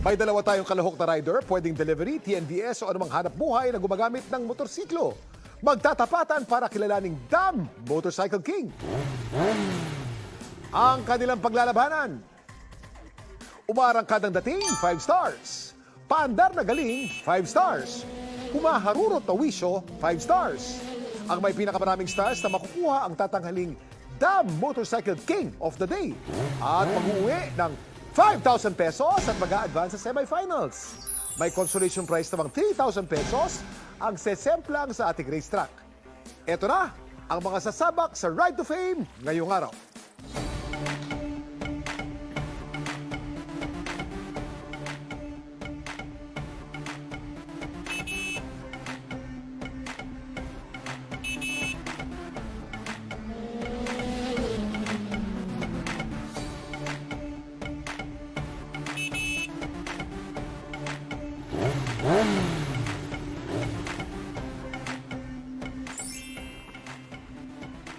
May dalawa tayong kalahok na rider, pwedeng delivery, TNVS o anumang hanap buhay na gumagamit ng motorsiklo. Magtatapatan para kilalaning Dam Motorcycle King. Ang kanilang paglalabanan. Umarangkadang dating, 5 stars. Paandar na galing, 5 stars. Humaharurot na wisyo, 5 stars. Ang may pinakamaraming stars na makukuha ang tatanghaling Dam Motorcycle King of the Day. At mag-uwi ng 5,000 pesos at mag-a-advance sa semifinals. May consolation prize namang 3,000 pesos ang sesemplang sa ating racetrack. Ito na ang mga sasabak sa Ride to Fame ngayong araw.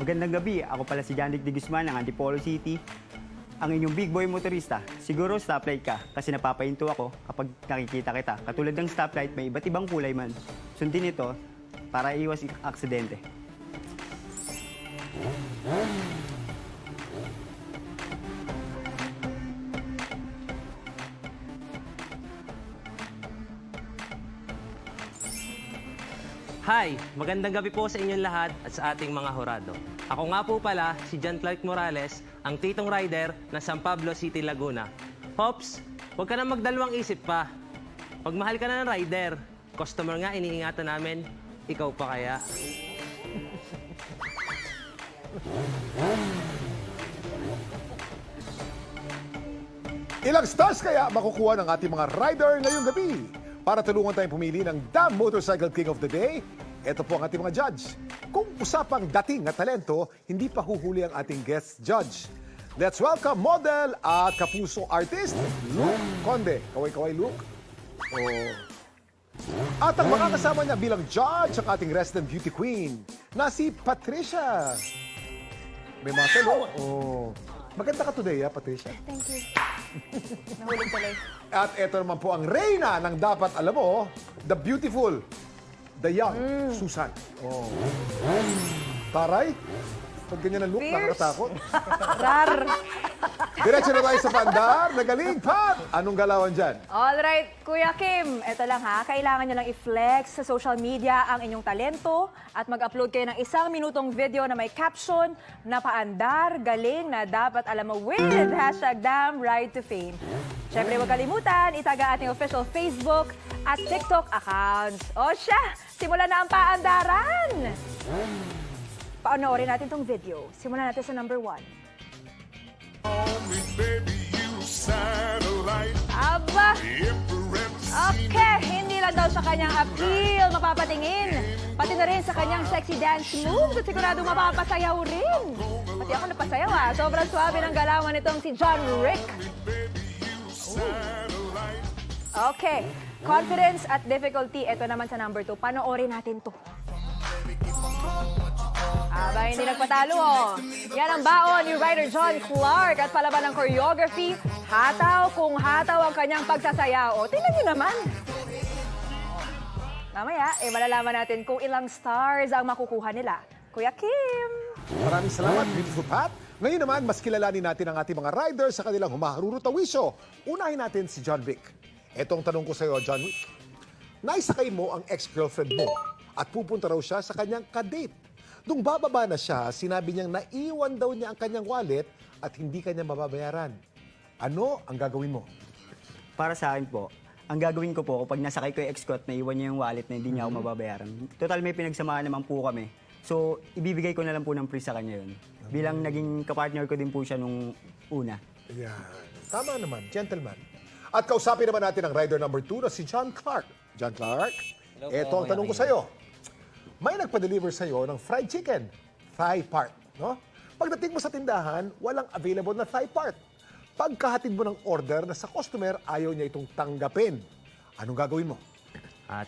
Magandang gabi, ako pala si Janik de Guzman ng Antipolo City. Ang inyong big boy motorista, siguro stoplight ka kasi napapahinto ako kapag nakikita kita. Katulad ng stoplight, may iba't ibang kulay man. Sundin ito para iwas aksidente. Hi! Magandang gabi po sa inyong lahat at sa ating mga hurado. Ako nga po pala si John Clark Morales, ang titong rider ng San Pablo City, Laguna. Hops, huwag ka na magdalawang isip pa. Pagmahal ka na ng rider, customer nga iniingatan namin, ikaw pa kaya? Ilang stars kaya makukuha ng ating mga rider ngayong gabi? Para tulungan tayong pumili ng Dam Motorcycle King of the Day, ito po ang ating mga judge. Kung usapang dating at talento, hindi pa huhuli ang ating guest judge. Let's welcome model at kapuso artist, Luke Conde. Kaway-kaway, Luke. Oh. At ang makakasama niya bilang judge ang ating resident beauty queen na si Patricia. May muscle, oh. Maganda ka today, Patricia. Thank you. Nahulog tuloy. At ito naman po ang reyna ng dapat alam mo, the beautiful, the young, Susan. Oh. Taray, pag ganyan ang look, Fierce. nakakatakot. Rar. Diretso na tayo sa pandar. Nagaling, Pat! Anong galawan dyan? Alright, Kuya Kim, eto lang ha. Kailangan nyo lang i-flex sa social media ang inyong talento at mag-upload kayo ng 1 minutong video na may caption na paandar, galing na dapat alam mo with #DamRideToFame. Siyempre, huwag kalimutan, itaga ating official Facebook at TikTok accounts. O siya, simulan na ang paandaran! Paanoorin natin tong video. Simulan natin sa number 1. Aba! Okay, hindi lang daw sa kanyang appeal mapapatingin. Pati na rin sa kanyang sexy dance moves at siguradong mapapasayaw rin. Pati ako napasayaw Sobrang swabe ng galawan nitong si John Rick. Okay, confidence at difficulty. Ito naman sa number 2. Panoorin natin to. Aba, hindi nagpatalo Yan ang baon ni Rider John Clark at palaban ng choreography. Hataw kung hataw ang kanyang pagsasayaw. Tingnan niyo naman. Mamaya, malalaman natin kung ilang stars ang makukuha nila. Kuya Kim! Maraming salamat, beautiful Pat. Ngayon naman, mas kilalanin natin ang ating mga riders sa kanilang humaharurot na wisyo. Unahin natin si John Wick. Etong tanong ko sa iyo, John Wick. Naisakay mo ang ex-girlfriend mo at pupunta raw siya sa kanyang kadate. Nung bababa na siya, sinabi niyang naiwan daw niya ang kanyang wallet at hindi kanya mababayaran. Ano ang gagawin mo? Para sa akin po, ang gagawin ko po kapag nasakay ko yung ex ko at naiwan niya yung wallet na hindi niya ako mababayaran. Total may pinagsamahan naman po kami. So, ibibigay ko na lang po ng free sa kanya yun. Bilang naging kapartner ko din po siya nung una. Yan. Tama naman, gentleman. At kausapin naman natin ang rider number 2 na si John Clark. John Clark, ito ang tanong ko sa iyo. May nagpa-deliver sa iyo ng fried chicken, thigh part, no? Pagdating mo sa tindahan, walang available na thigh part. Pagkahatid mo ng order na sa customer, ayaw niya itong tanggapin. Anong gagawin mo?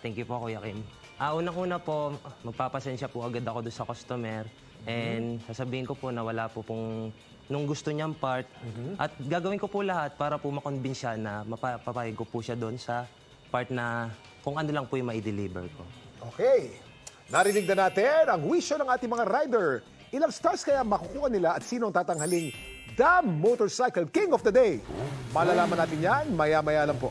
Thank you po, Kuya Kim. Unang-una po, magpapasensya po agad ako doon sa customer. And sasabihin ko po na wala po pong nung gusto niyang part. At gagawin ko po lahat para po makonvince siya na mapapayag ko po siya doon sa part na kung ano lang po yung mai-deliver ko. Okay. Narinig na natin ang wisyo ng ating mga rider. Ilang stars kaya makukuha nila at sino ang tatanghaling The Motorcycle King of the Day? Malalaman natin yan maya-maya lang po.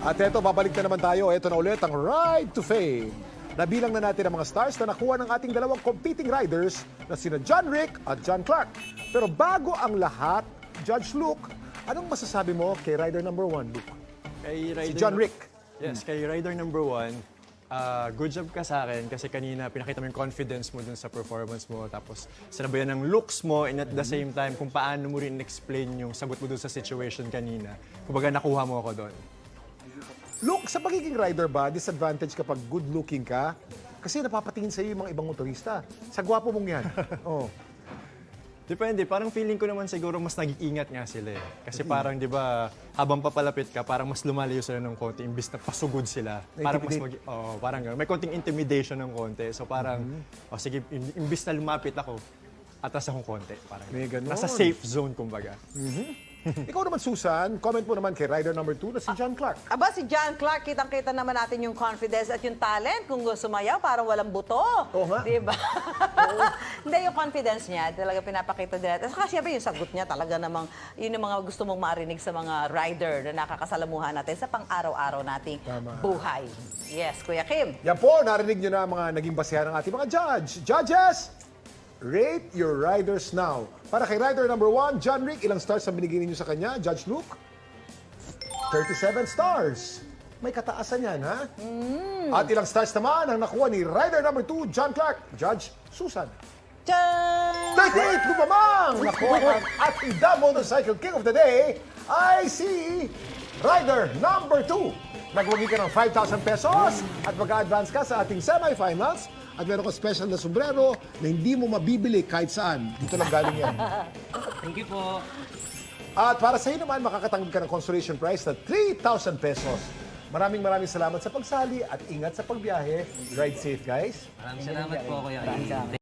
At eto, babalik na naman tayo. Eto na ulit ang Ride to Fame. Nabilang na natin ang mga stars na nakuha ng ating dalawang competing riders na sina John Rick at John Clark. Pero bago ang lahat, Judge Luke, anong masasabi mo kay rider number 1, Luke? Kay Si John Rick. Yes, kay rider number 1, good job ka sa akin kasi kanina pinakita mo yung confidence mo dun sa performance mo. Tapos sinabayan ng looks mo and at the same time kung paano mo rin explain yung sagot mo dun sa situation kanina. Kumbaga nakuha mo ako doon. Luke, sa pagiging rider ba, disadvantage kapag good-looking ka? Kasi napapatingin sa iyo yung mga ibang motorista. Sa gwapo mong yan. Oh. Depende, parang feeling ko naman siguro mas nag-iingat nga sila eh. Kasi parang 'di ba, habang papalapit ka, parang mas lumalayo sila ng konti imbis na pasugod sila. Parang mas parang ganun. May konting intimidation ng konti. So parang sige, imbis na lumapit ako, atras akong konti, parang May ganun. nasa safe zone kumbaga. Ikaw naman, Susan, comment mo naman kay rider number 2 na si John Clark. Aba, si John Clark, kitang-kita naman natin yung confidence at yung talent. Kung sumayaw, parang walang buto. Oo nga. Diba? Hindi, yung confidence niya, talaga pinapakita din natin. Saka siyempre yung sagot niya, talaga namang, yun yung mga gusto mong marinig sa mga rider na nakakasalamuhan natin sa pang-araw-araw nating buhay. Yes, Kuya Kim. Yan po, narinig nyo na ang mga naging basehan ng ating mga judge. Judges, rate your riders now. Para kay rider number 1, John Rick, ilang stars ang binigay ninyo sa kanya? Judge Luke? 37 stars. May kataasan yan, ha? At ilang stars naman ang nakuha ni rider number 2, John Clark? Judge Susan? Tchan! 38 lumamang! Nakuha ang ating The Motorcycle King of the Day ay si rider number 2. Nagwagi ka ng 5,000 pesos at mag-advance ka sa ating semifinals. At meron ka special na sombrero na hindi mo mabibili kahit saan. Dito lang galing yan. Thank you po. At para sa iyo naman, makakatanggap ka ng consolation prize na 3,000 pesos. Maraming salamat sa pagsali at ingat sa pagbiyahe. Ride safe, guys. Maraming salamat po, Kuya Kim.